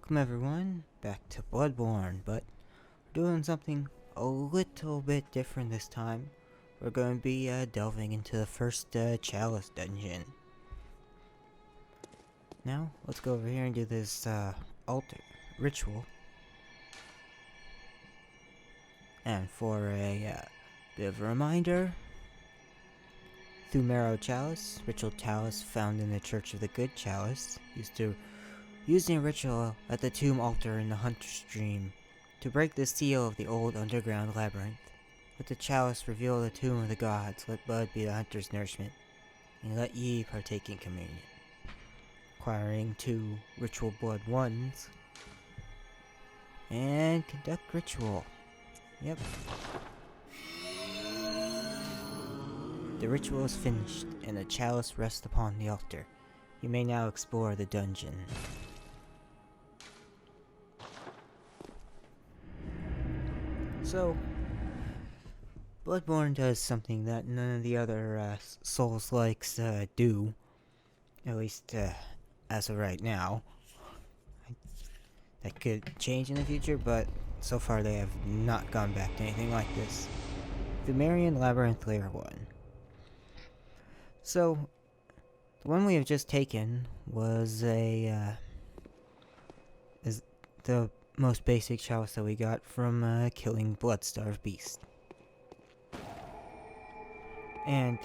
Welcome everyone back to Bloodborne, but we're doing something a little bit different this time. We're going to be delving into the first Chalice dungeon. Now, let's go over here and do this altar ritual. And for a bit of a reminder, Pthumeru Chalice, ritual chalice found in the Church of the Good Chalice, using a ritual at the tomb altar in the Hunter's Dream to break the seal of the old underground labyrinth. Let the chalice reveal the tomb of the gods, let blood be the hunter's nourishment, and let ye partake in communion. Acquiring 2 ritual blood ones. And conduct ritual. Yep. The ritual is finished, and the chalice rests upon the altar. You may now explore the dungeon. So, Bloodborne does something that none of the other Souls-likes do. At least, as of right now. That could change in the future, but so far they have not gone back to anything like this. Pthumerian Labyrinth Layer 1. So, the one we have just taken was is the most basic chalice that we got from killing Blood-starved beast. And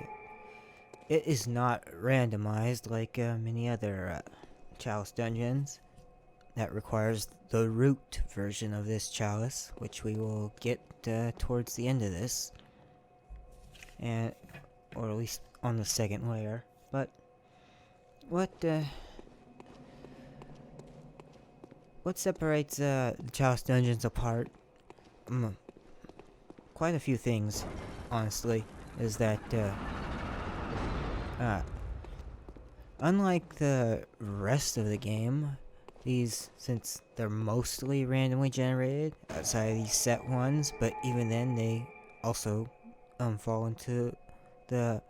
it is not randomized like many other chalice dungeons. That requires the root version of this chalice, which we will get towards the end of this, or at least on the second layer. But what separates the chalice dungeons apart? Quite a few things, honestly. Is that unlike the rest of the game, these, since they're mostly randomly generated outside of these set ones, but even then they also fall into the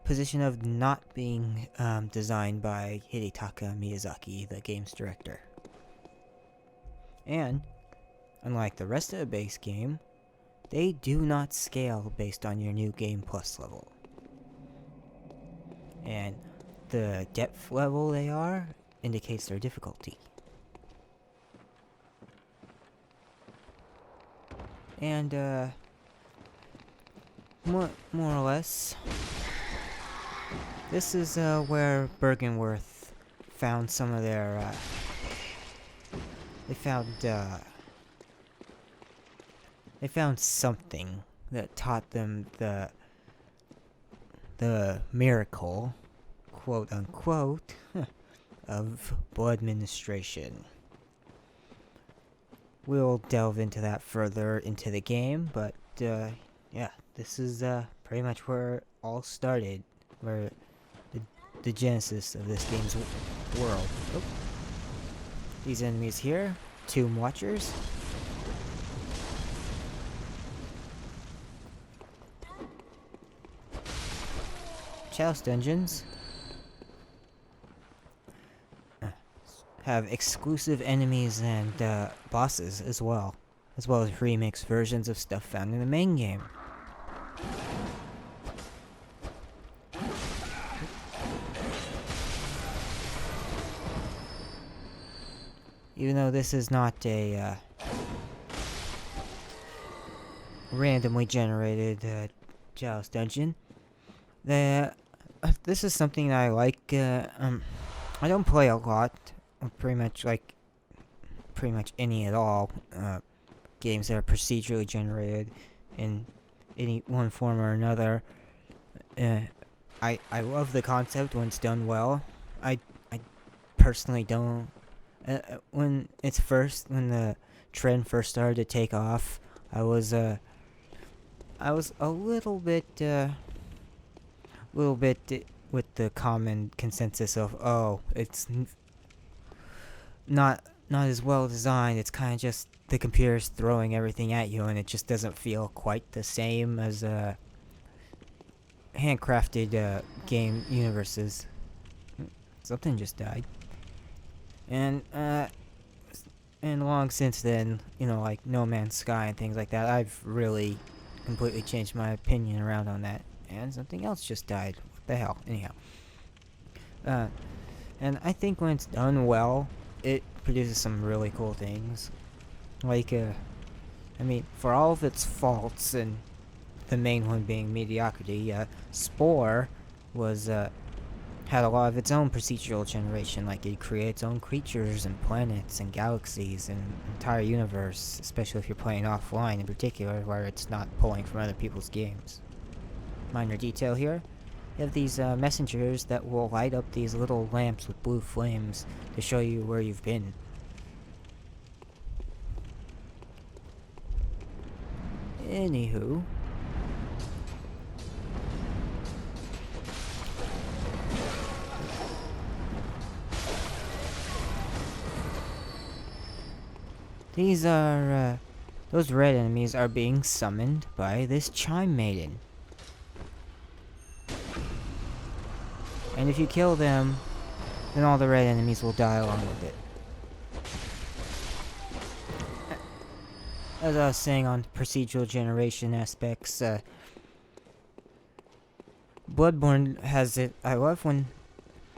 position of not being designed by Hidetaka Miyazaki, the game's director. And unlike the rest of the base game, they do not scale based on your new Game Plus level. And the depth level they are indicates their difficulty. And, more or less, this is, where Bergenworth found some of their, they found something that taught them the miracle, quote unquote, of blood administration. We'll delve into that further into the game, but yeah, this is pretty much where it all started, where the genesis of this game's world. Oh. These enemies here, Tomb Watchers. Chalice dungeons have exclusive enemies and bosses as well as remixed versions of stuff found in the main game. Even though this is not a randomly generated Chalice dungeon, this is something that I like. I don't play a lot, pretty much any at all, games that are procedurally generated in any one form or another. I love the concept when it's done well. I personally don't. When the trend first started to take off, I was a little bit with the common consensus of, it's not as well designed. It's kind of just the computer's throwing everything at you, and it just doesn't feel quite the same as handcrafted game universes. Something just died. And and long since then, like No Man's Sky and things like that, I've really completely changed my opinion around on that. And something else just died. What the hell? Anyhow. Uh, and I think when it's done well, it produces some really cool things. Like, for all of its faults, and the main one being mediocrity, Spore was, had a lot of its own procedural generation. Like, it creates its own creatures and planets and galaxies and entire universe, especially if you're playing offline in particular, where it's not pulling from other people's games. Minor detail here. You have these messengers that will light up these little lamps with blue flames to show you where you've been. Anywho. These are, those red enemies are being summoned by this Chime Maiden. And if you kill them, then all the red enemies will die along with it. As I was saying on procedural generation aspects, Bloodborne has it. I love when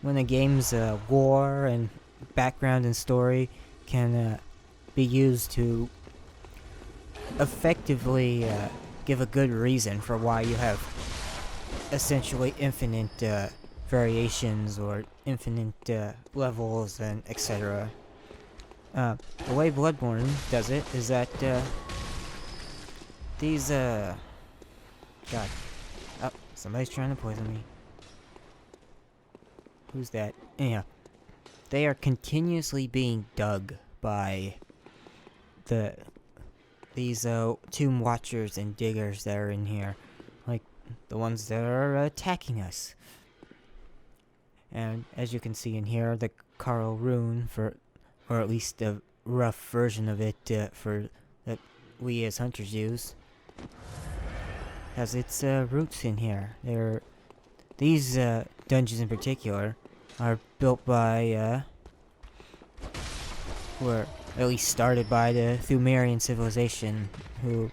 a game's lore and background and story can be used to effectively give a good reason for why you have essentially infinite variations or infinite levels and etc. The way Bloodborne does it is that these God, oh, somebody's trying to poison me. Who's that? Yeah, they are continuously being dug by these tomb watchers and diggers that are in here, like the ones that are attacking us. And as you can see in here, the Carl rune, or at least a rough version of it for that we as hunters use, has its roots in here. These dungeons in particular are built by were at least started by the Pthumerian civilization, who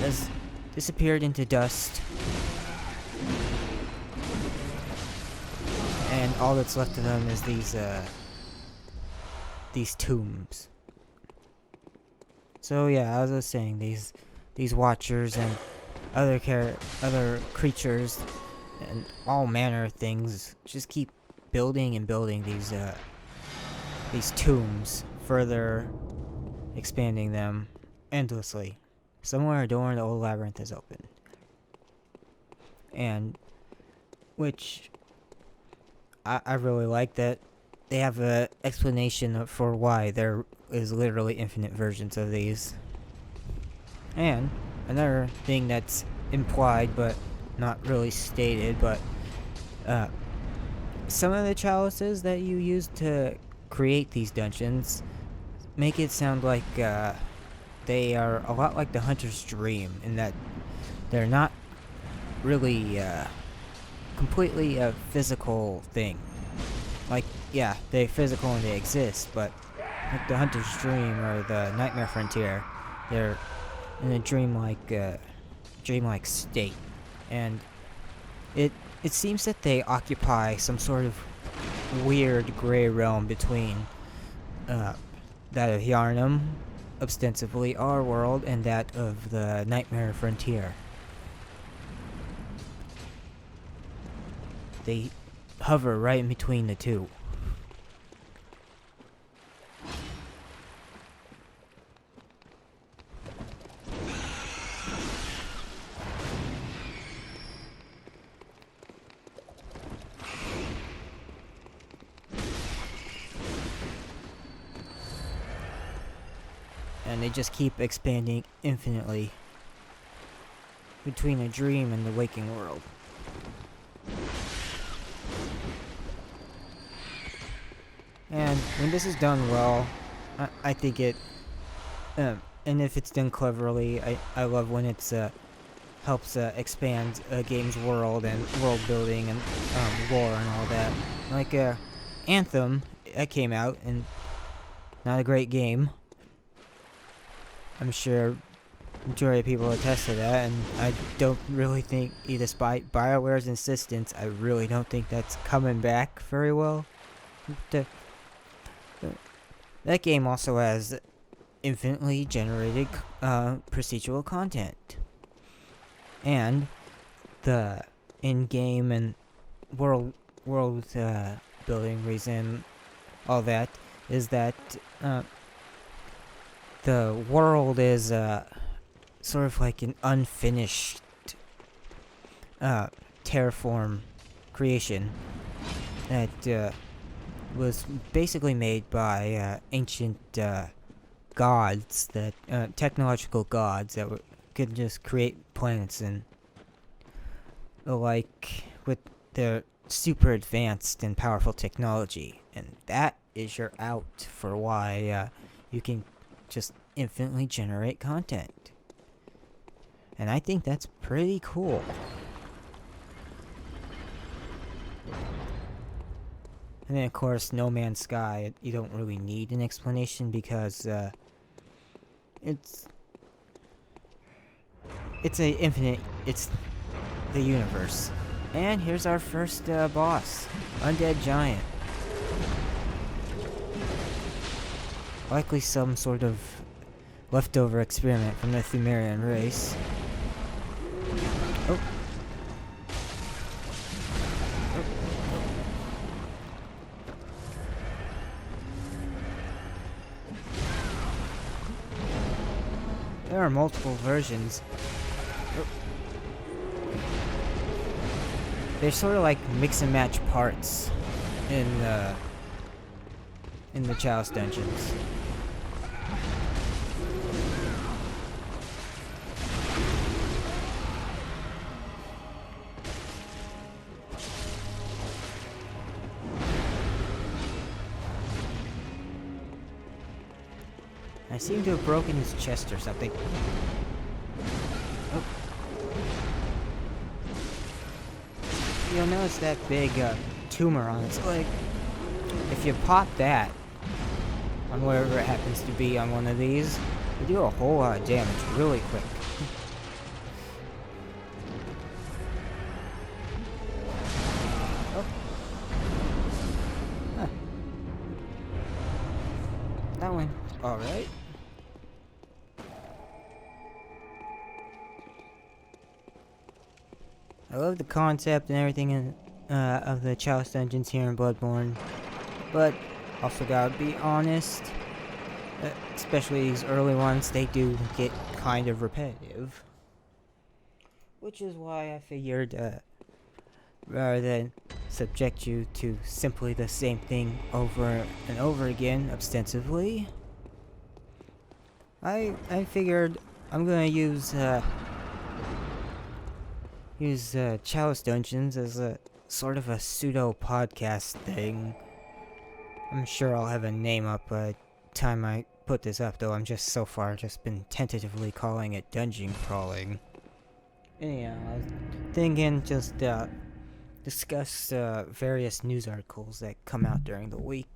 has disappeared into dust, and all that's left of them is these tombs. So yeah, as I was saying, these watchers and other creatures and all manner of things just keep building and building these tombs, further expanding them endlessly. Somewhere a door in the old labyrinth is open, and which I really like that they have a explanation for why there is literally infinite versions of these. And another thing that's implied but not really stated, but some of the chalices that you use to create these dungeons make it sound like they are a lot like the hunter's dream, in that they're not really completely a physical thing. Like, yeah, they're physical and they exist, but like the hunter's dream or the nightmare frontier, they're in a dreamlike state. And it seems that they occupy some sort of weird gray realm between that of Yarnum, ostensibly our world, and that of the nightmare frontier. They hover right in between the two. And they just keep expanding infinitely between the dream and the waking world. And when this is done well, I think it, and if it's done cleverly, I love when it's helps expand a game's world and world building and lore and all that. Like Anthem, that came out in not a great game. I'm sure majority of people attest to that, and I don't really think, despite BioWare's insistence, I really don't think that's coming back very well. That game also has infinitely generated procedural content, and the in-game and world building reason, all that is that the world is sort of like an unfinished terraform creation that was basically made by ancient gods, that technological gods that could just create planets and like with their super advanced and powerful technology. And that is your out for why you can just infinitely generate content. And I think that's pretty cool. And then, of course, No Man's Sky, you don't really need an explanation because it's the universe. And here's our first boss, Undead Giant. Likely some sort of leftover experiment from the Pthumeru race. Oh. There are multiple versions. They're sort of like mix and match parts in the Chalice dungeons. I seem to have broken his chest or something. Oh. You'll notice that big tumor on its leg. If you pop that on wherever it happens to be on one of these, you do a whole lot of damage really quick. Oh. Huh. That went alright. I love the concept and everything in, of the Chalice dungeons here in Bloodborne, but also gotta be honest, especially these early ones, they do get kind of repetitive. Which is why I figured, rather than subject you to simply the same thing over and over again, ostensibly, I figured I'm gonna use Chalice Dungeons as a sort of a pseudo-podcast thing. I'm sure I'll have a name up by the time I put this up, though I'm just so far just been tentatively calling it Dungeon Crawling. Anyhow, I was thinking just discuss various news articles that come out during the week.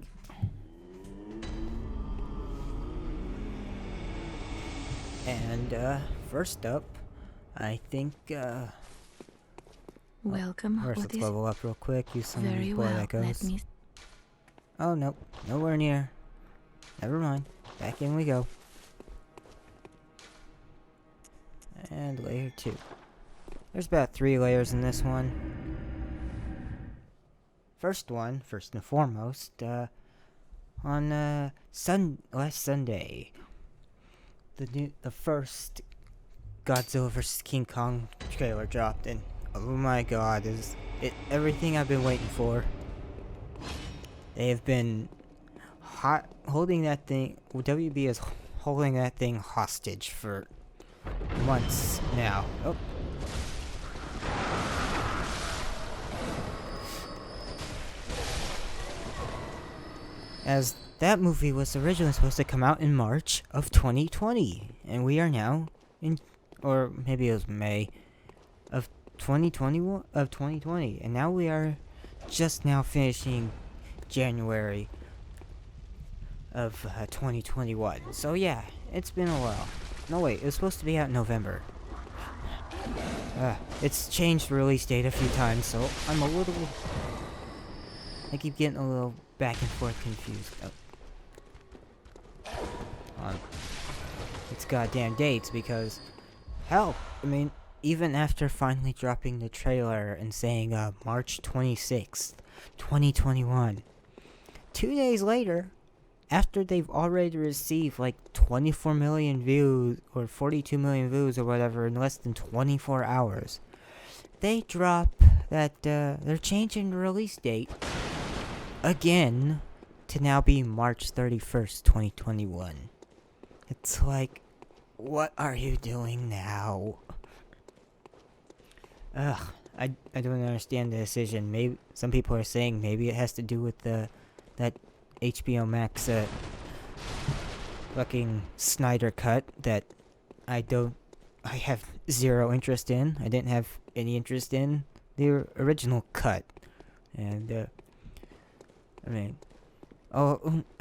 And first up, I think welcome. First, let's level up real quick. Use some Very blood well. echoes. Let me. Oh nope, nowhere near. Never mind. Back in we go. And layer 2. There's about 3 layers in this one. First and foremost, on last Sunday, the first Godzilla vs. King Kong trailer dropped, and oh my god, is it everything I've been waiting for. They have been holding that thing. WB is holding that thing hostage for months now. Oh. As that movie was originally supposed to come out in March of 2020, and we are now in, or maybe it was May of 2020, and now we are just now finishing January of 2021. So yeah, it's been a while. No wait, it was supposed to be out in November. It's changed the release date a few times, so I keep getting a little back and forth confused. On its goddamn dates, because hell, I mean, even after finally dropping the trailer and saying March 26th, 2021, 2 days later, after they've already received like 24 million views or 42 million views or whatever in less than 24 hours, they drop that they're changing the release date again to now be March 31st, 2021. It's like, what are you doing now? Ugh, I don't understand the decision. Maybe some people are saying maybe it has to do with that HBO Max fucking Snyder cut that I have zero interest in. I didn't have any interest in the original cut. And I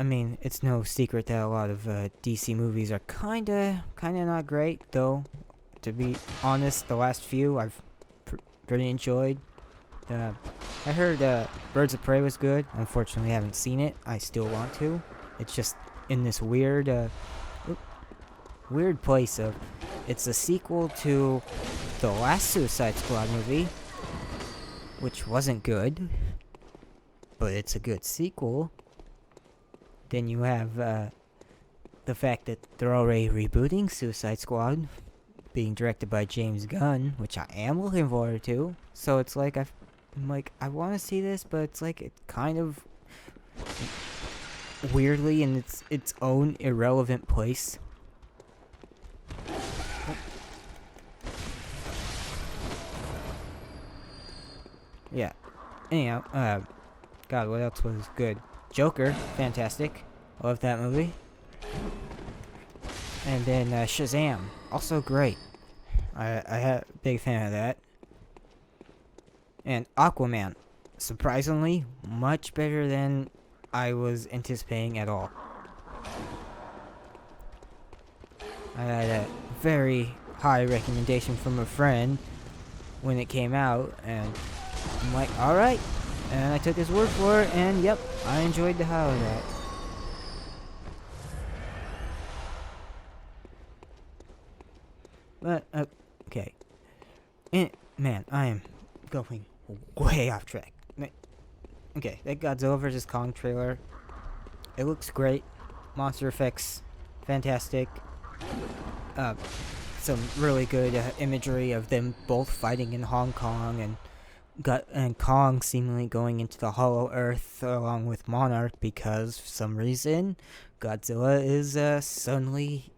mean, it's no secret that a lot of DC movies are kinda not great, though. To be honest, the last few I've pretty enjoyed. I heard Birds of Prey was good. Unfortunately, I haven't seen it. I still want to. It's just in this weird place of it's a sequel to the last Suicide Squad movie, which wasn't good, but it's a good sequel. Then you have the fact that they're already rebooting Suicide Squad, being directed by James Gunn, which I am looking forward to. So it's like I'm like, I want to see this, but it's like it kind of weirdly in its own irrelevant place. Yeah. Anyhow, God, what else was good? Joker, fantastic. Love that movie. And then Shazam, also great. I had a big fan of that. And Aquaman, surprisingly, much better than I was anticipating at all. I had a very high recommendation from a friend when it came out, and I'm like, alright. And I took his word for it, and yep, I enjoyed the hell of that. But, okay. And, man, I am going way off track. Okay, that Godzilla vs. Kong trailer. It looks great. Monster effects, fantastic. Some really good imagery of them both fighting in Hong Kong, and Kong seemingly going into the Hollow Earth along with Monarch because for some reason Godzilla is suddenly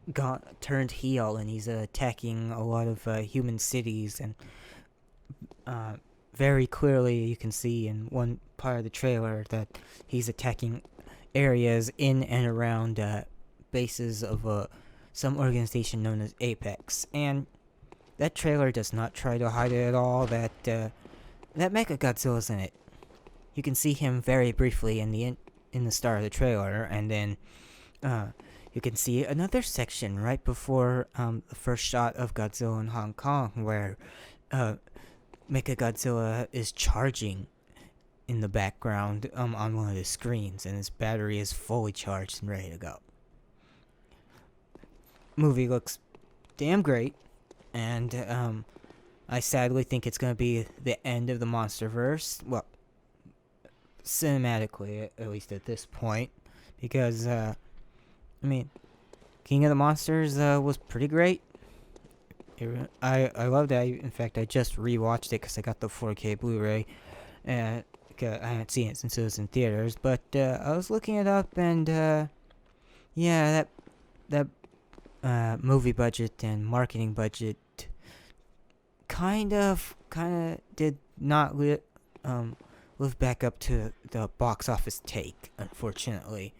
turned heel, and he's attacking a lot of human cities, and very clearly you can see in one part of the trailer that he's attacking areas in and around bases of some organization known as Apex. And that trailer does not try to hide it at all, that Mechagodzilla's in it. You can see him very briefly in the start of the trailer, and then you can see another section right before the first shot of Godzilla in Hong Kong, where Mechagodzilla is charging in the background on one of the screens, and his battery is fully charged and ready to go. Movie looks damn great, and I sadly think it's going to be the end of the MonsterVerse. Well, cinematically, at least at this point. Because, I mean, King of the Monsters was pretty great. I loved it. In fact, I just rewatched it because I got the 4K Blu-ray. I hadn't seen it since it was in theaters. But I was looking it up, and yeah, that movie budget and marketing budget kind of did not live back up to the box office take, unfortunately.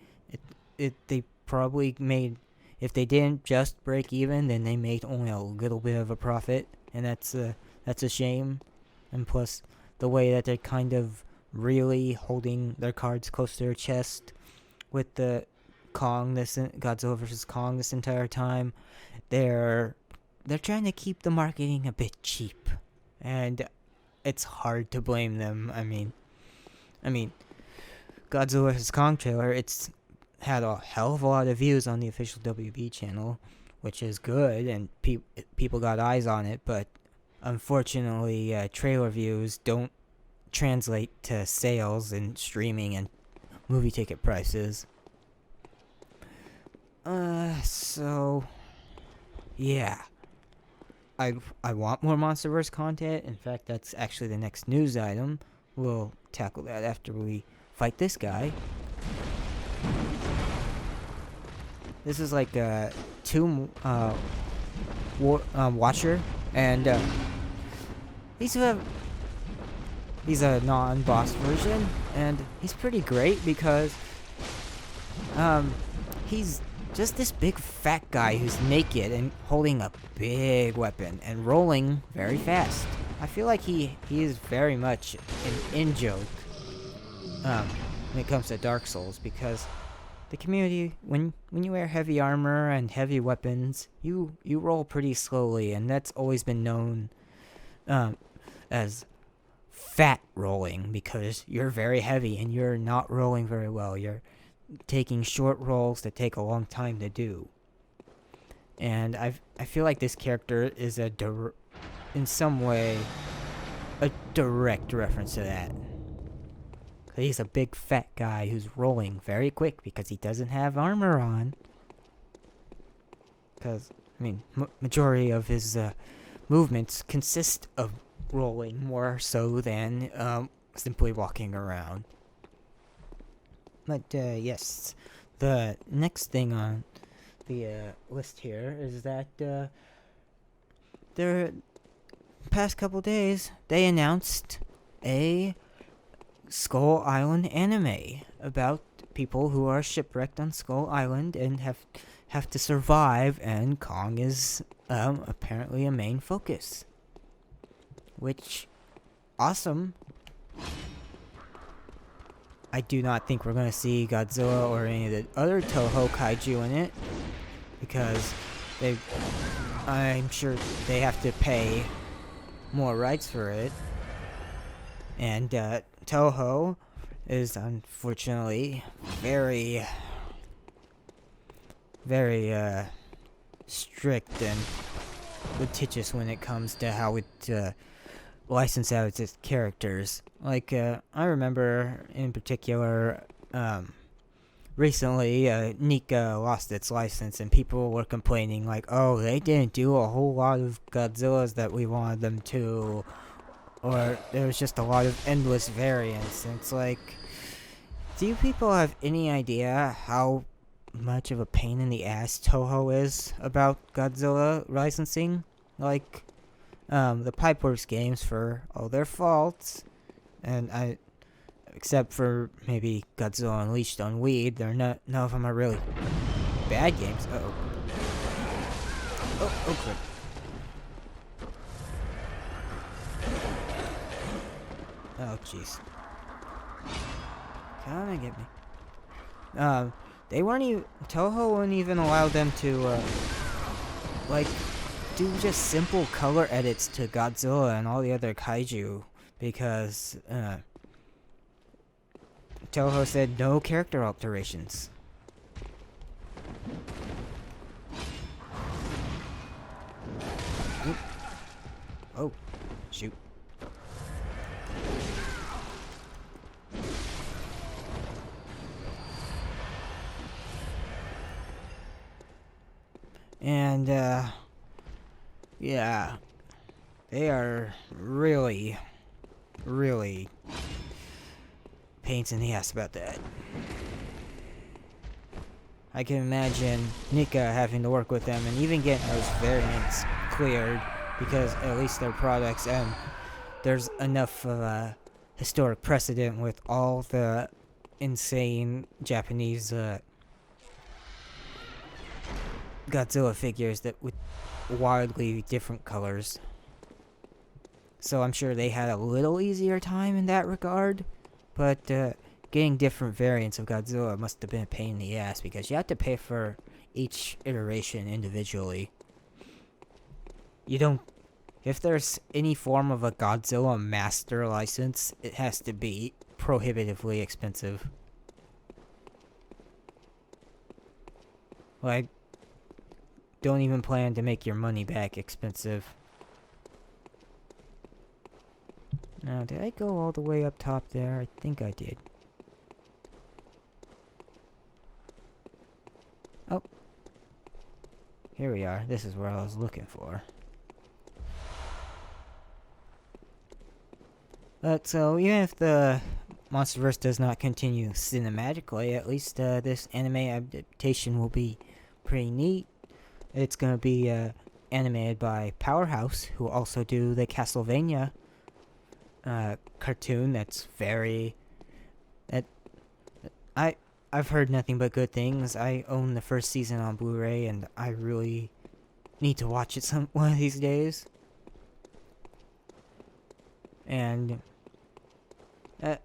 They probably made, if they didn't just break even, then they made only a little bit of a profit, and that's a shame. And plus, the way that they're kind of really holding their cards close to their chest with the Godzilla versus Kong this entire time. They're trying to keep the marketing a bit cheap, and it's hard to blame them. I mean, Godzilla vs Kong trailer. It's had a hell of a lot of views on the official WB channel, which is good, and people got eyes on it. But unfortunately, trailer views don't translate to sales and streaming and movie ticket prices. So yeah, I want more MonsterVerse content. In fact, that's actually the next news item. We'll tackle that after we fight this guy. This is like a Watcher, and he's a non-boss version, and he's pretty great because he's just this big fat guy who's naked and holding a big weapon and rolling very fast. I feel like he is very much an in-joke when it comes to Dark Souls, because the community, when you wear heavy armor and heavy weapons, you roll pretty slowly, and that's always been known as fat rolling, because you're very heavy and you're not rolling very well. You're taking short rolls that take a long time to do. And I feel like this character is in some way a direct reference to that. He's a big fat guy who's rolling very quick because he doesn't have armor on. Because, majority of his movements consist of rolling more so than simply walking around. But yes, the next thing on the list here is that the past couple days they announced a Skull Island anime about people who are shipwrecked on Skull Island and have to survive, and Kong is apparently a main focus. Which, awesome. I do not think we're going to see Godzilla or any of the other Toho Kaiju in it, because I'm sure they have to pay more rights for it. And Toho is unfortunately very, very strict and litigious when it comes to how it license out its characters. Like, I remember in particular, recently, Nika lost its license, and people were complaining, like, oh, they didn't do a whole lot of Godzillas that we wanted them to, or there was just a lot of endless variants. And it's like, do you people have any idea how much of a pain in the ass Toho is about Godzilla licensing? Like, the Pipeworks games, for all their faults, and except for maybe Godzilla Unleashed on Weed, none of them are really bad games. Uh-oh. Oh, crap. Oh, jeez. Come and get me. They weren't even... Toho wouldn't even allow them to, do just simple color edits to Godzilla and all the other kaiju, because Toho said no character alterations. Oop. Oh, shoot. And yeah, they are really, really pains in the ass about that. I can imagine Nika having to work with them and even getting those variants cleared, because at least they're products, and there's enough of a historic precedent with all the insane Japanese Godzilla figures that with wildly different colors. So I'm sure they had a little easier time in that regard. But getting different variants of Godzilla must have been a pain in the ass because you have to pay for each iteration individually. You don't. If there's any form of a Godzilla master license, it has to be prohibitively expensive. Like, don't even plan to make your money back expensive. Now, did I go all the way up top there? I think I did. Oh. Here we are. This is where I was looking for. But so, even if the MonsterVerse does not continue cinematically, at least this anime adaptation will be pretty neat. It's gonna be animated by Powerhouse, who also do the Castlevania cartoon. That's very... I've heard nothing but good things. I own the first season on Blu-ray, and I really need to watch it one of these days. And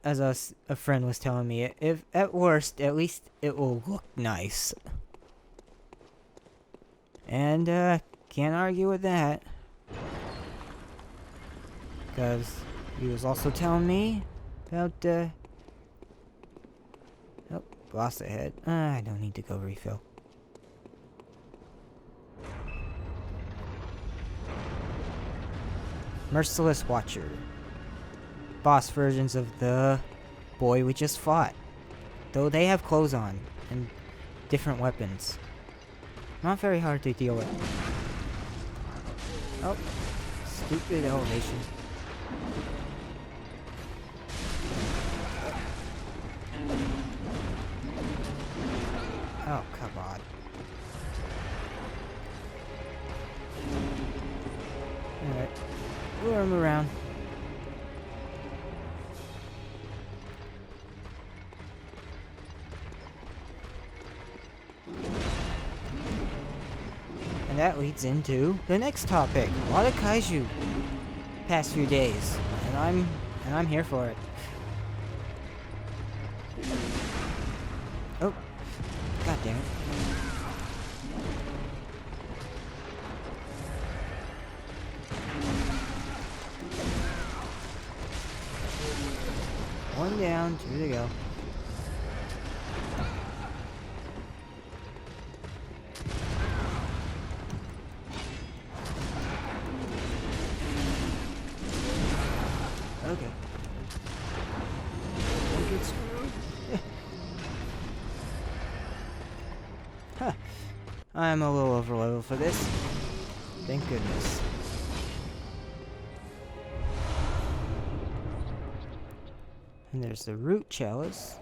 as a friend was telling me, if at worst, at least it will look nice. And can't argue with that, because he was also telling me about oh, boss ahead. I don't need to go refill. Merciless Watcher. Boss versions of the boy we just fought. Though they have clothes on and different weapons. Not very hard to deal with. Oh, stupid elevation. Oh, come on. Alright. Lure him around. And that leads into the next topic. A lot of kaiju past few days. And I'm here for it. Oh. God damn it. One down, two to go. Okay. Don't get screwed. Huh. I'm a little over level for this. Thank goodness. And there's the root chalice.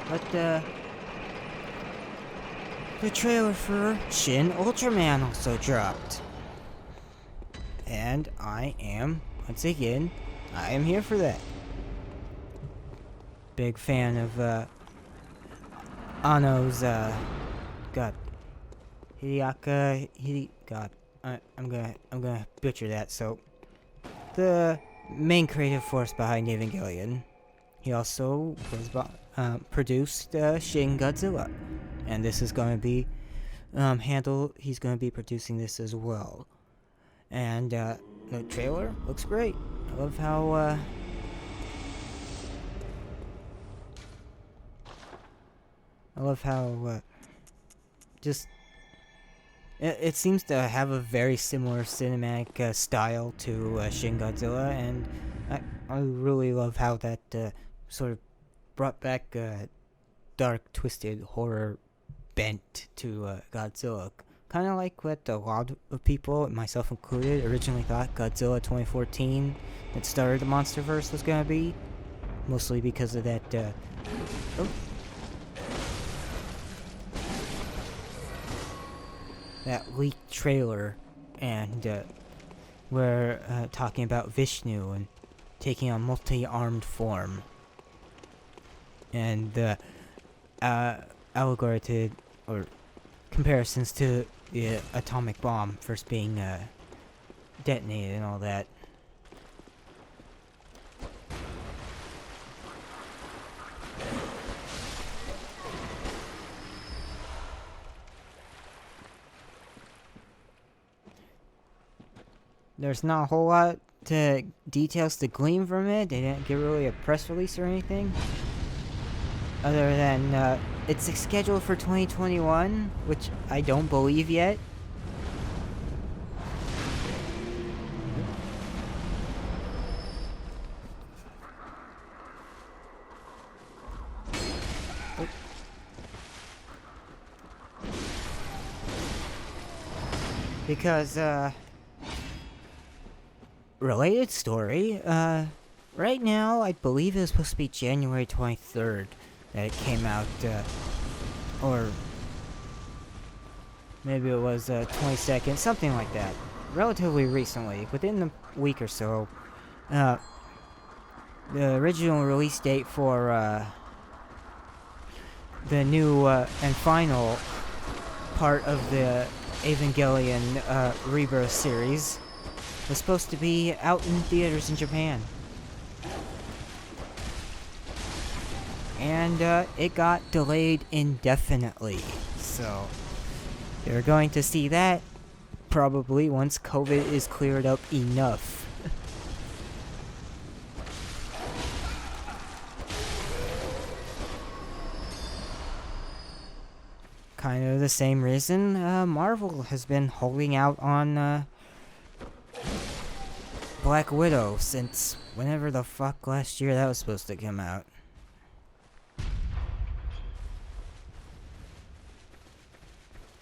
But the trailer for Shin Ultraman also dropped. And I am, once again, I am here for that. Big fan of Ano's God. God. I'm gonna butcher that, so the main creative force behind Evangelion. He also was produced Shin Godzilla, and this is going to be he's going to be producing this as well. And the trailer looks great. I love how just it seems to have a very similar cinematic style to Shin Godzilla, and I really love how that sort of brought back dark, twisted horror bent to Godzilla. Kind of like what a lot of people, myself included, originally thought Godzilla 2014 that started the MonsterVerse was going to be. Mostly because of that, that leaked trailer, and we're talking about Vishnu and taking on multi-armed form. And the allegory to, or comparisons to the atomic bomb first being detonated and all that. There's not a whole lot to details to glean from it. They didn't give really a press release or anything. Other than, it's scheduled for 2021, which I don't believe yet. Because, related story, right now, I believe it was supposed to be January 23rd that it came out, or maybe it was, 22nd, something like that. Relatively recently, within a week or so. The original release date for, the new, and final part of the Evangelion, Rebirth series was supposed to be out in theaters in Japan. And it got delayed indefinitely. So you're going to see that probably once COVID is cleared up enough. Kind of the same reason Marvel has been holding out on Black Widow since whenever the fuck last year that was supposed to come out.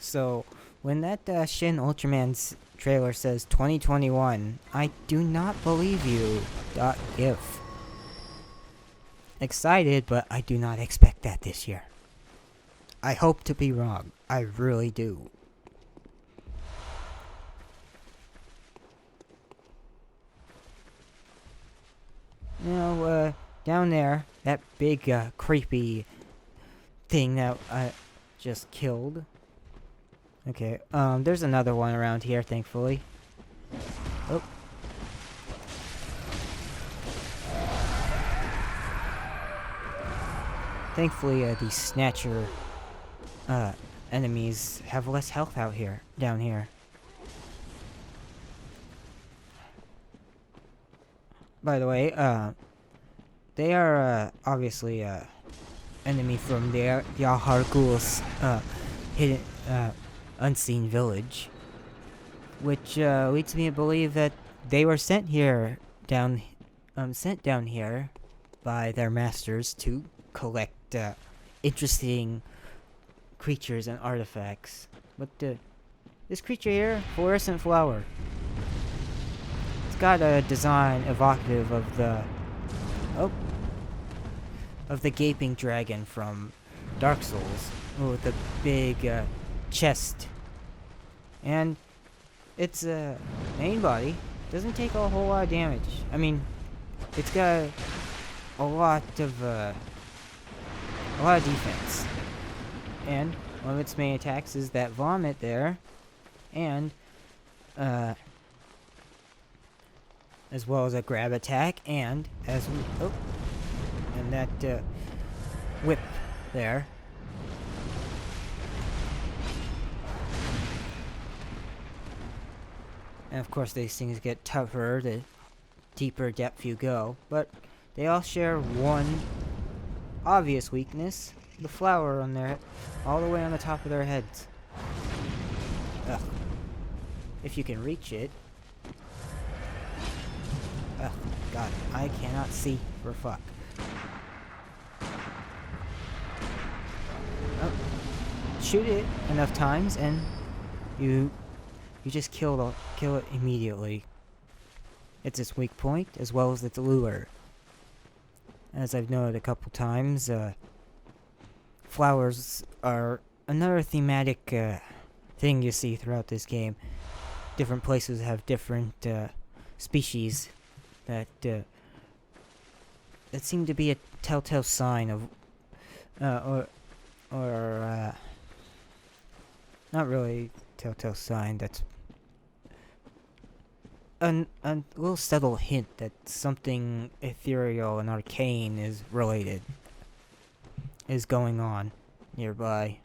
So, when that Shin Ultraman's trailer says 2021, I do not believe you. .gif. Excited, but I do not expect that this year. I hope to be wrong. I really do. You know, down there, that big, creepy thing that I just killed. Okay, there's another one around here, thankfully. Oh. Thankfully, these Snatcher, enemies have less health down here. By the way, they are, obviously, enemy from the Yahar'gul's, hidden, unseen village. Which, leads me to believe that they were sent down here by their masters to collect, interesting creatures and artifacts. This creature here, fluorescent flower. It's got a design evocative of the gaping dragon from Dark Souls, with a big chest, and its main body doesn't take a whole lot of damage. I mean, it's got a lot of defense. And one of its main attacks is that vomit there, and as well as a grab attack, and and that whip there. And of course these things get tougher the deeper depth you go, but they all share one obvious weakness: the flower on their, all the way on the top of their heads. Ugh. If you can reach it. Ugh, God, I cannot see for fuck. Oh, shoot it enough times and you just kill it immediately. It's its weak point as well as its lure. As I've noted a couple times, flowers are another thematic thing you see throughout this game. Different places have different species that seem to be a telltale sign of, not really telltale sign. That's a little subtle hint that something ethereal and arcane is going on nearby.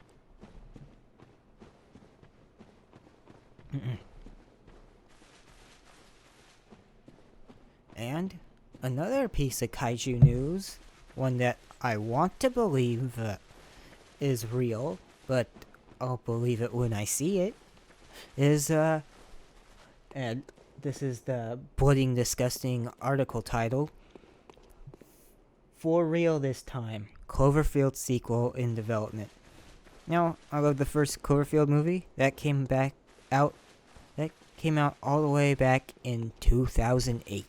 And another piece of kaiju news, one that I want to believe is real, but I'll believe it when I see it, is, and this is the blooding disgusting article title, For Real This Time, Cloverfield sequel in development. Now, I love the first Cloverfield movie. That came out all the way back in 2008.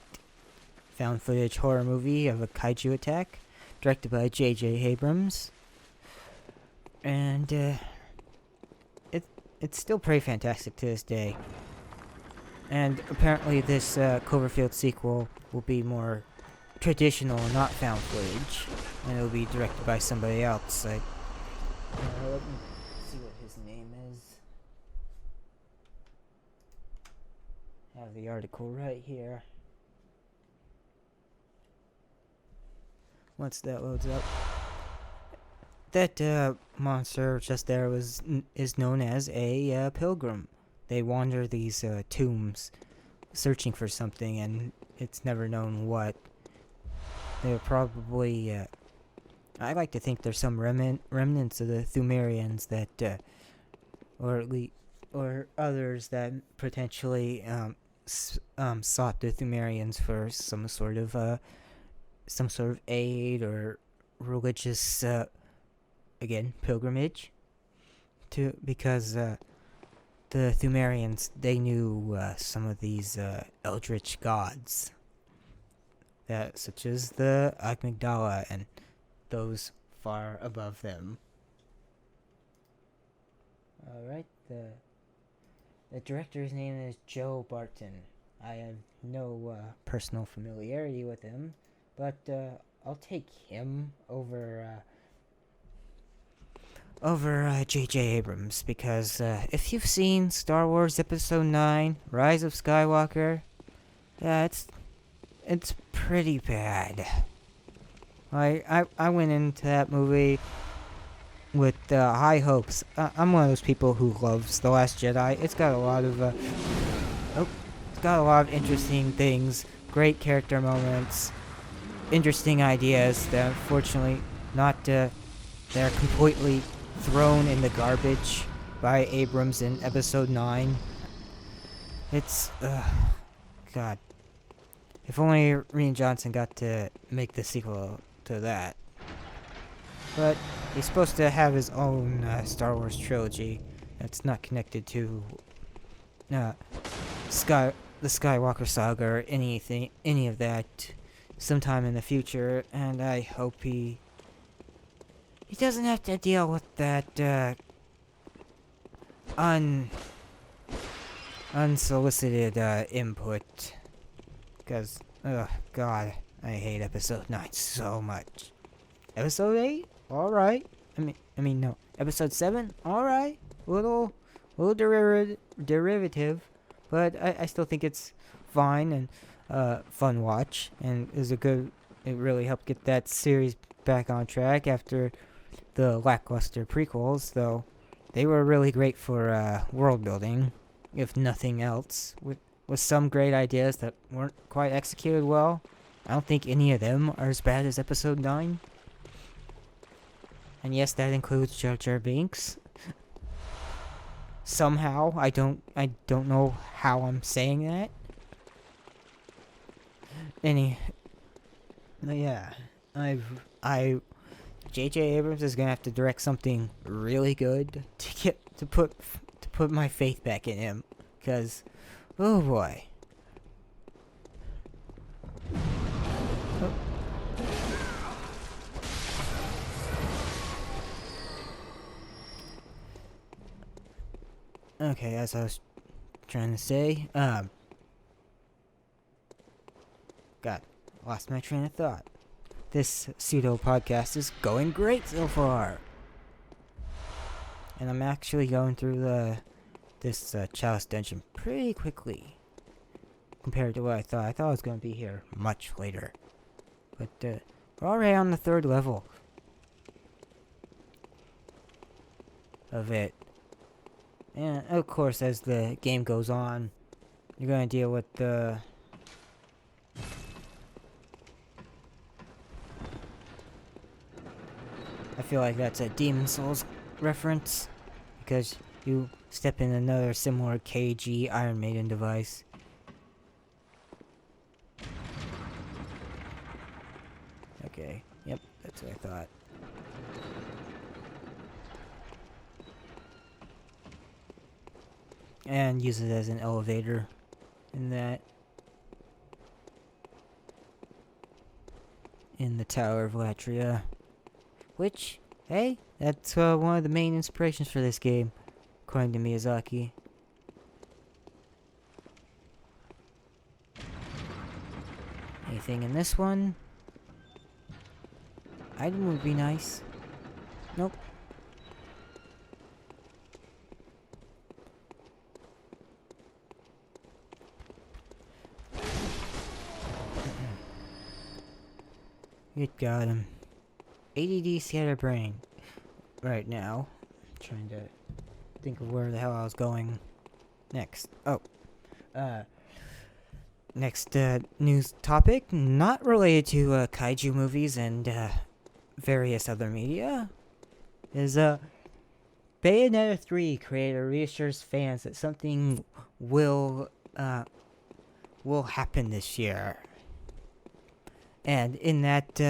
Found footage horror movie of a kaiju attack, directed by J.J. Abrams. And it's still pretty fantastic to this day. And apparently this Cloverfield sequel will be more traditional, not found footage, and it'll be directed by somebody else. Let me see what his name is. I have the article right here. Once that loads up, that monster just there is known as a pilgrim. They wander these tombs, searching for something, and it's never known what. They're probably. I like to think there's some remnants of the Pthumerians that, or others that potentially sought the Pthumerians for some sort of aid or religious, again, pilgrimage. Because the Pthumerians, they knew some of these eldritch gods, such as the Amygdala and those far above them. Alright, the director's name is Joe Barton. I have no personal familiarity with him, but I'll take him over J.J. Abrams, because if you've seen Star Wars Episode 9, Rise of Skywalker, yeah, it's pretty bad. I went into that movie with high hopes. I'm one of those people who loves The Last Jedi. It's got a lot of interesting things, great character moments, interesting ideas that unfortunately they're completely thrown in the garbage by Abrams in Episode 9. It's, God. If only Rian Johnson got to make the sequel to that. But he's supposed to have his own Star Wars trilogy that's not connected to the Skywalker saga or any of that sometime in the future, and I hope he doesn't have to deal with that unsolicited input. Because, God, I hate Episode 9 so much. Episode 8? Alright. No. Episode 7? Alright. Little derivative. But I still think it's fine and fun watch. And it really helped get that series back on track after the lackluster prequels, though they were really great for world building, if nothing else, with some great ideas that weren't quite executed well. I don't think any of them are as bad as Episode 9. And yes, that includes Jar Jar Binks. Somehow, I don't know how I'm saying that. Yeah, J.J. Abrams is gonna have to direct something really good to put my faith back in him, cause, oh boy. Oh. Okay, as I was trying to say, God, lost my train of thought. This Pseudo-Podcast is going great so far. and I'm actually going through this Chalice dungeon pretty quickly compared to what I thought. I thought I was going to be here much later. But we're already on the 3rd level of it. And of course, as the game goes on, you're going to deal with the... I feel like that's a Demon Souls reference, because you step in another similar KG Iron Maiden device. Okay, yep, that's what I thought. And use it as an elevator in the Tower of Latria. Which, hey, that's one of the main inspirations for this game, according to Miyazaki. Anything in this one? Item would be nice. Nope. It got him. ADD scatterbrain. Right now. Trying to think of where the hell I was going next. Oh. Next news topic. Not related to kaiju movies and various other media. Is Bayonetta 3 creator reassures fans that something will happen this year. And in that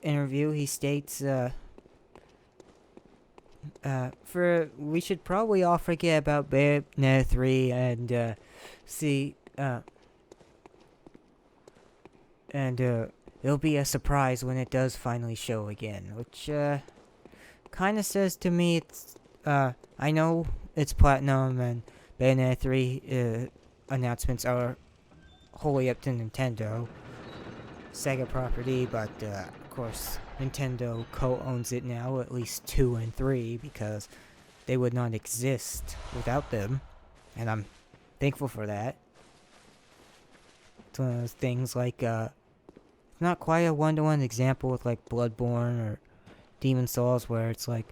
interview, he states, we should probably all forget about Bayonetta 3 and it'll be a surprise when it does finally show again, which kind of says to me it's I know it's Platinum and Bayonetta 3 announcements are wholly up to Nintendo. Sega property, but of course Nintendo co-owns it now, at least 2 and 3, because they would not exist without them, and I'm thankful for that. It's one of those things like not quite a one-to-one example with like Bloodborne or Demon Souls, where it's like,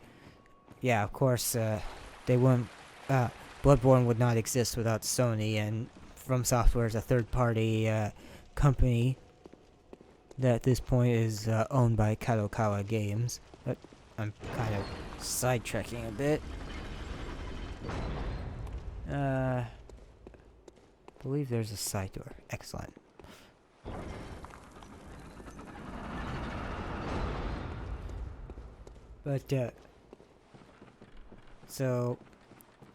yeah, of course they wouldn't Bloodborne would not exist without Sony, and From Software is a third-party company that at this point is owned by Kadokawa Games. But I'm kind of sidetracking a bit. Believe there's a side door. Excellent. But so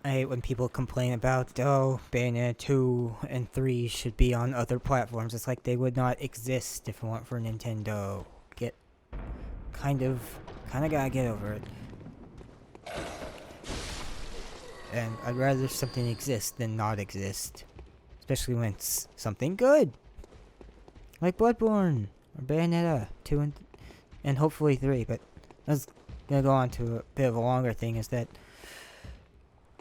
I hate when people complain about, Bayonetta 2 and 3 should be on other platforms. It's like they would not exist if it weren't for Nintendo. Kinda gotta get over it. And I'd rather something exist than not exist. Especially when it's something good. Like Bloodborne, or Bayonetta 2 and hopefully 3. But I was gonna go on to a bit of a longer thing, is that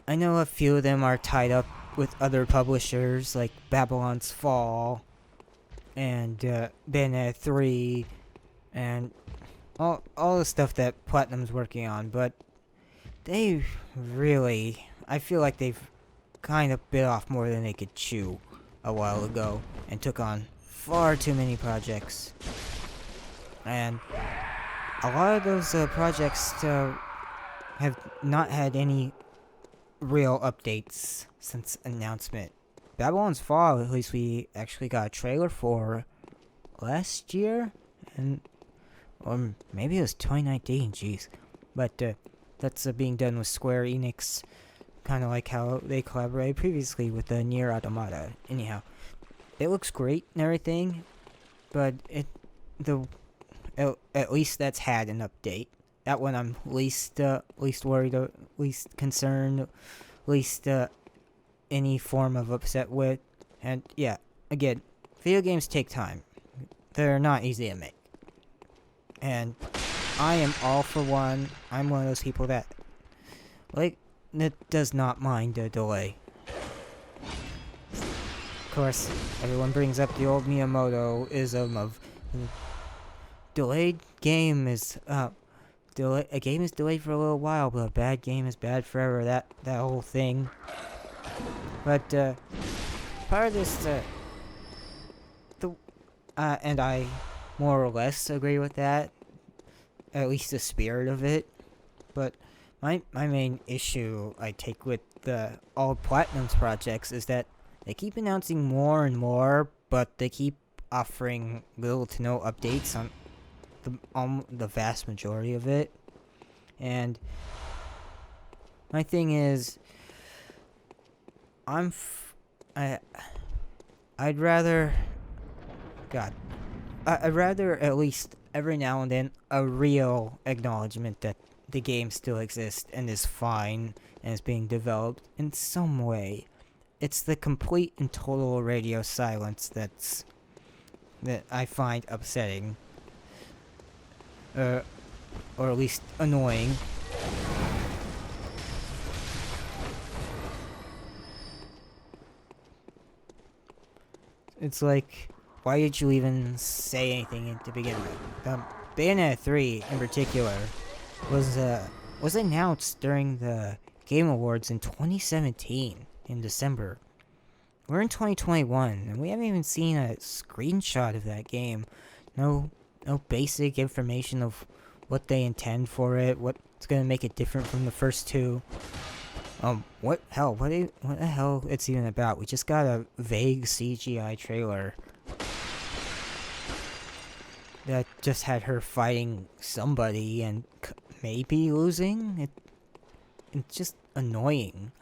I know a few of them are tied up with other publishers, like Babylon's Fall, and Bayonetta 3, and all the stuff that Platinum's working on, but they really, I feel like they've kind of bit off more than they could chew a while ago, and took on far too many projects. And a lot of those projects have not had any real updates since announcement. Babylon's Fall, at least we actually got a trailer for last year, or maybe it was 2019, jeez. But that's being done with Square Enix, kind of like how they collaborated previously with the Nier Automata. Anyhow, it looks great and everything, but at least that's had an update. That one I'm least worried, least concerned, least any form of upset with. And yeah, again, video games take time. They're not easy to make. And I am all for one. I'm one of those people that, like, it does not mind a delay. Of course, everyone brings up the old Miyamoto-ism of delayed game is a game is delayed for a little while, but a bad game is bad forever. That whole thing. But part of this, and I more or less agree with that. At least the spirit of it. But my main issue I take with all Platinum's projects is that they keep announcing more and more, but they keep offering little to no updates on the vast majority of it. And my thing is, I'd rather at least every now and then a real acknowledgement that the game still exists and is fine and is being developed in some way. It's the complete and total radio silence that I find upsetting. Or at least annoying. It's like, why did you even say anything to begin with? Bayonetta 3 in particular was announced during the Game Awards in 2017 in December. We're in 2021 and we haven't even seen a screenshot of that game. No basic information of what they intend for it, what's gonna make it different from the first two. What the hell it's even about? We just got a vague CGI trailer that just had her fighting somebody and maybe losing. It's just annoying.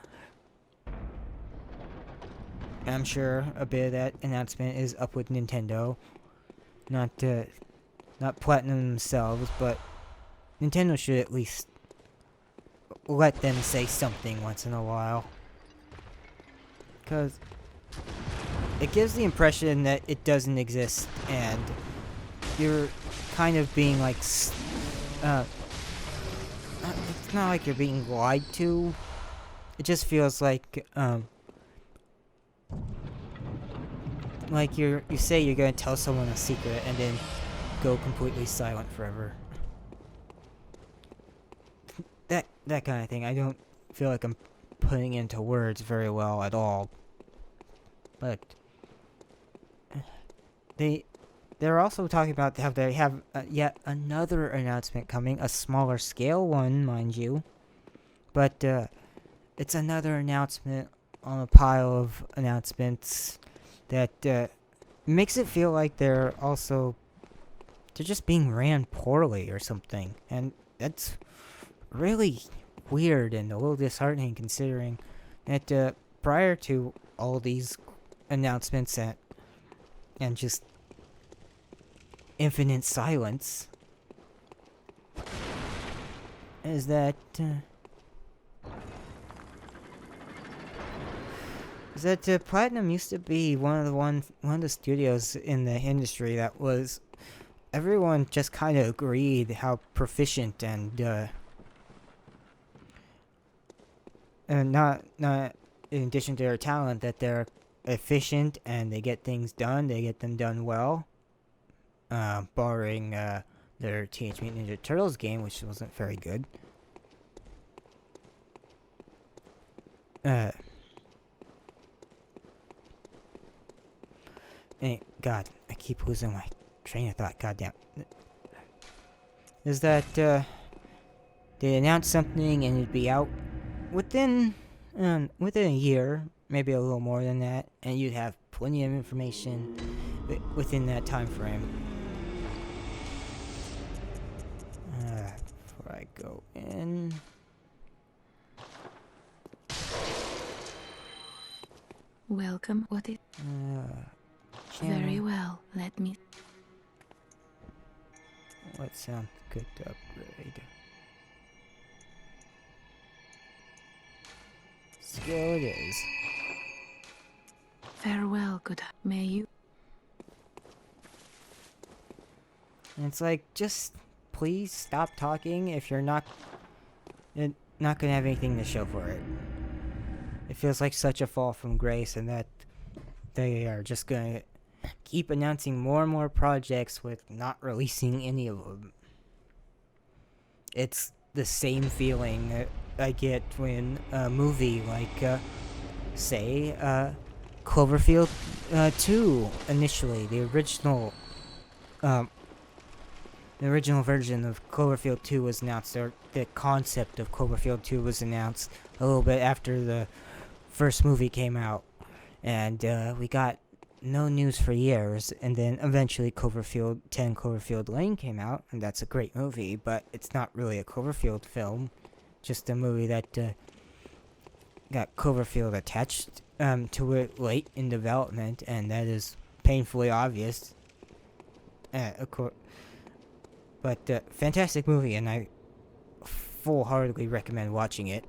And I'm sure a bit of that announcement is up with Nintendo, not Platinum themselves, but Nintendo should at least let them say something once in a while. Because it gives the impression that it doesn't exist, and you're kind of being like, it's not like you're being lied to. It just feels like you say you're gonna tell someone a secret and then go completely silent forever. That kind of thing. I don't feel like I'm putting into words very well at all. But they're also talking about how they have yet another announcement coming, a smaller scale one, mind you. But it's another announcement on a pile of announcements that makes it feel like they're just being ran poorly or something. And that's really weird and a little disheartening, considering that prior to all these announcements and just infinite silence, is that Platinum used to be one of the studios in the industry that was, everyone just kind of agreed how proficient and not in addition to their talent, that they're efficient and they get things done. They get them done well. Barring their Teenage Mutant Ninja Turtles game, which wasn't very good. God, I keep losing my train of thought. Goddamn. Is that they announce something and it'd be out within a year, maybe a little more than that, and you'd have plenty of information within that time frame. Before I go in, welcome. What is? Very well. Let me. What sounds good to upgrade? Skill it is. Farewell, good. May you. And it's like, just please stop talking if you're not. not gonna have anything to show for it. It feels like such a fall from grace, and that they are just gonna keep announcing more and more projects with not releasing any of them. It's the same feeling that I get when a movie like, say, Cloverfield 2 initially, the original version of Cloverfield 2 was announced, or the concept of Cloverfield 2 was announced a little bit after the first movie came out, and we got no news for years, and then eventually Cloverfield Lane came out, and that's a great movie, but it's not really a Cloverfield film, just a movie that got Cloverfield attached to it late in development, and that is painfully obvious. Of course, but fantastic movie, and I full-heartedly recommend watching it.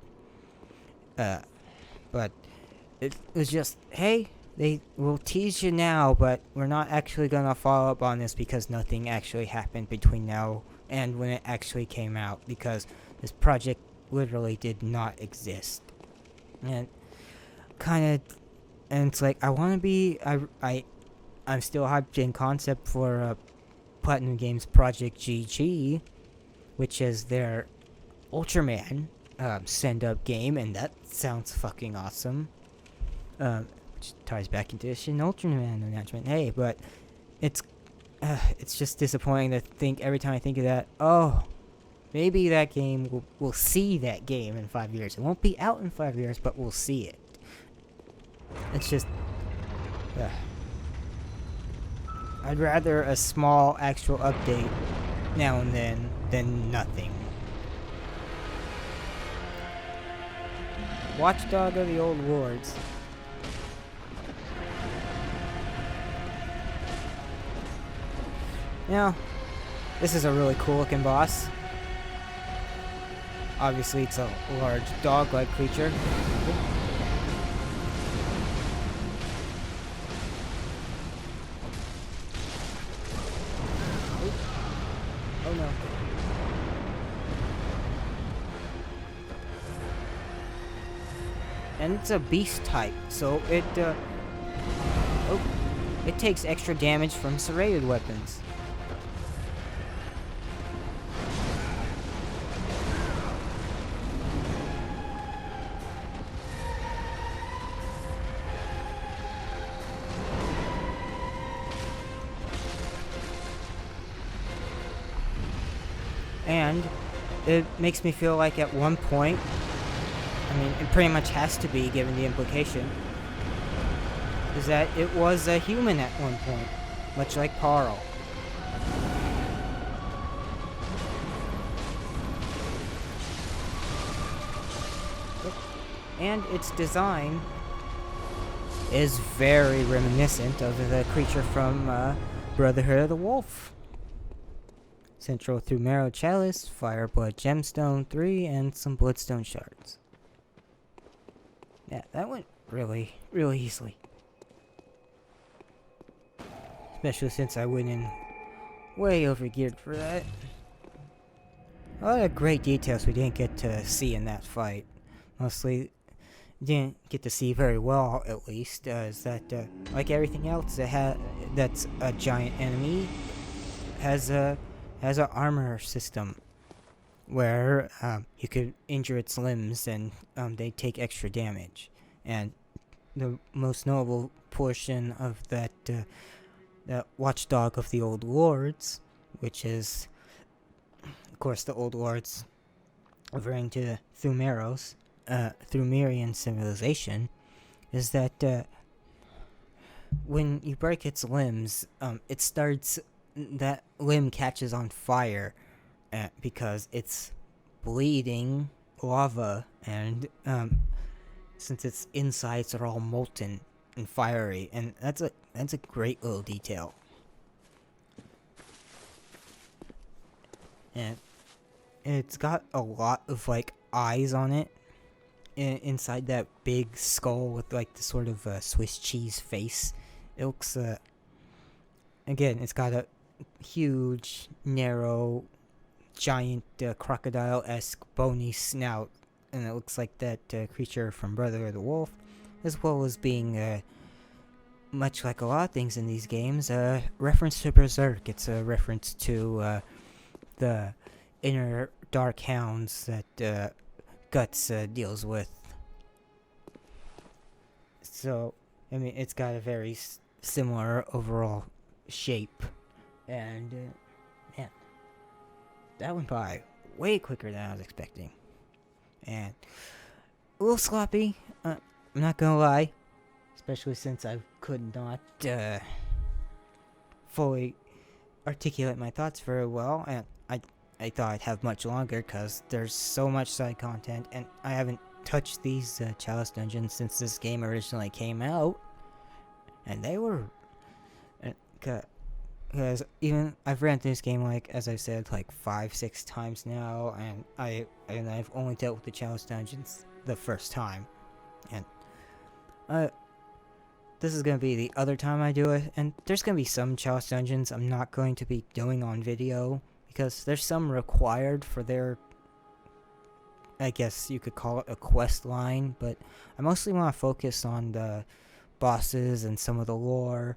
But it was just, hey, they will tease you now, but we're not actually gonna follow up on this because nothing actually happened between now and when it actually came out, because this project literally did not exist. And it's like, I'm still hyped in concept for Platinum Games Project GG, which is their Ultraman send-up game, and that sounds fucking awesome. Which ties back into the Shin Ultraman announcement. Hey, but it's just disappointing to think every time I think of that, oh, maybe that game, we'll see that game in 5 years. It won't be out in 5 years, but we'll see it. It's just, I'd rather a small actual update now and then than nothing. Watchdog of the Old Lords. Now, this is a really cool looking boss. Obviously, it's a large dog-like creature. Oh no. And it's a beast type, so it takes extra damage from serrated weapons. And it makes me feel like at one point, I mean, it pretty much has to be, given the implication, is that it was a human at one point, much like Carl. And its design is very reminiscent of the creature from Brotherhood of the Wolf. Central Pthumeru Chalice, Fireblood Gemstone 3, and some Bloodstone Shards. Yeah, that went really, really easily. Especially since I went in way overgeared for that. A lot of great details we didn't get to see in that fight. Mostly didn't get to see very well, at least, is that, like everything else that's a giant enemy, has an armor system where you could injure its limbs and they take extra damage. And the most notable portion of that Watchdog of the Old Lords, which is, of course, the Old Lords referring to Pthumerian civilization, is that when you break its limbs, that limb catches on fire because it's bleeding lava, and since its insides are all molten and fiery, and that's a great little detail. And it's got a lot of like eyes on it inside that big skull with like the sort of Swiss cheese face. It looks again, it's got a huge, narrow, giant crocodile-esque bony snout and it looks like that creature from Brother of the Wolf, as well as being much like a lot of things in these games, reference to Berserk. It's a reference to the inner dark hounds that Guts deals with. So, I mean, it's got a very similar overall shape. And, man, that went by way quicker than I was expecting. And a little sloppy, I'm not gonna lie. Especially since I could not fully articulate my thoughts very well. And I thought I'd have much longer because there's so much side content. And I haven't touched these Chalice dungeons since this game originally came out. And they were... Because even I've ran through this game, like, as I said, like 5-6 times now. And I've only dealt with the Chalice dungeons the first time. And... this is going to be the other time I do it, and there's going to be some Chalice dungeons I'm not going to be doing on video, because there's some required for their, I guess you could call it a quest line, but I mostly want to focus on the bosses and some of the lore,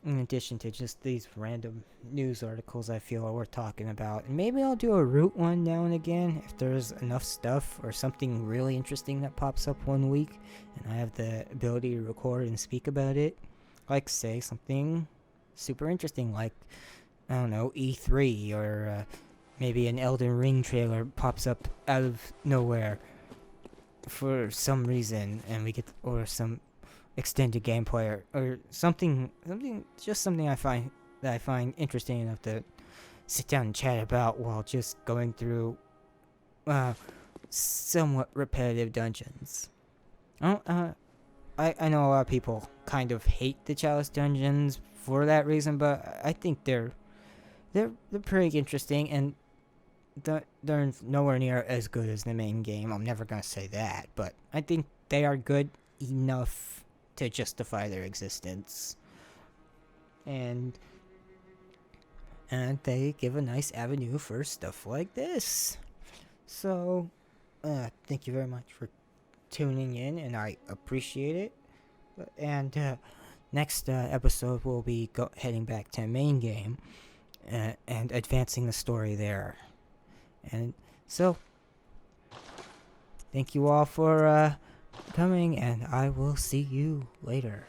in addition to just these random news articles I feel are worth talking about. And maybe I'll do a root one now and again if there's enough stuff or something really interesting that pops up one week and I have the ability to record and speak about it. Like, say, something super interesting like, I don't know, E3, or maybe an Elden Ring trailer pops up out of nowhere for some reason, and we get, or some extended gameplay, or something I find interesting enough to sit down and chat about while just going through somewhat repetitive dungeons. I know a lot of people kind of hate the Chalice dungeons for that reason, but I think they're pretty interesting, and they're nowhere near as good as the main game. I'm never gonna say that, but I think they are good enough to justify their existence, and they give a nice avenue for stuff like this. So, thank you very much for tuning in, and I appreciate it. And next episode we'll be heading back to the main game and advancing the story there. And so, thank you all for coming, and I will see you later.